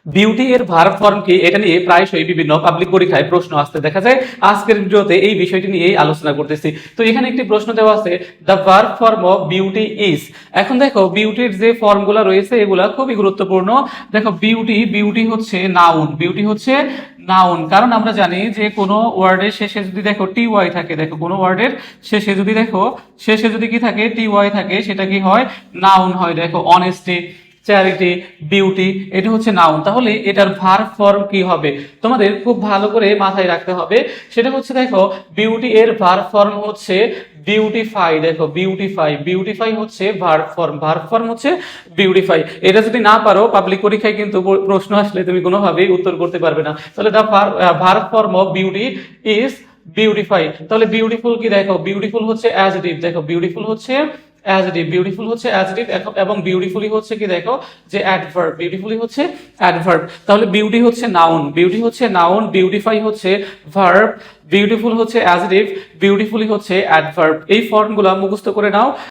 Beauty এর verb form কি, এটা নিয়ে প্রায়শই বিভিন্ন পাবলিক পরীক্ষায় প্রশ্ন আসতে দেখা যায়। আজকের ভিডিওতে এই বিষয়টি নিয়েই আলোচনা করতেছি। তো এখানে একটি প্রশ্ন দেওয়া আছে, the verb form of beauty is. এখন দেখো বিউটির যে ফর্মগুলো রয়েছে এগুলা খুবই গুরুত্বপূর্ণ। দেখো বিউটি হচ্ছে নাউন, বিউটি হচ্ছে নাউন। কারণ আমরা জানি যে কোনো ওয়ার্ডের শেষে যদি দেখো টি ওয়াই থাকে, দেখো কোনো ওয়ার্ডের শেষে যদি কি থাকে, টি ওয়াই থাকে, সেটা কি হয়, নাউন হয়। দেখো অনেস্টি, চ্যারিটি, বিউটি, এটা হচ্ছে নাউন। তাহলে এটার ভার্ব ফর্ম কি হবে তোমাদের খুব ভালো করে মাথায় রাখতে হবে। সেটা হচ্ছে দেখো বিউটি এর ভার্ব ফর্ম হচ্ছে বিউটিফাই। দেখো বিউটিফাই হচ্ছে ভার্ব ফর্ম হচ্ছে বিউটিফাই। এটা যদি না পারো পাবলিক পরীক্ষায় কিন্তু প্রশ্ন আসলে তুমি কোনোভাবেই উত্তর করতে পারবে না। তাহলে the verb form of beauty is beautify. তাহলে বিউটিফুল কি, দেখো বিউটিফুল হচ্ছে অ্যাডজেক্টিভ। দেখো বিউটিফুল হচ্ছে অ্যাডজেক্টিভ এবং বিউটিফুলি হচ্ছে কি, দেখো যে অ্যাডভার্ব, বিউটিফুলি হচ্ছে অ্যাডভার্ব। তাহলে বিউটি হচ্ছে নাউন, বিউটিফাই হচ্ছে ভার্ব, বিউটিফুল হচ্ছে অ্যাডজেক্টিভ, বিউটিফুলি হচ্ছে অ্যাডভার্ব। এই ফর্মগুলো মুখস্থ করে নাও।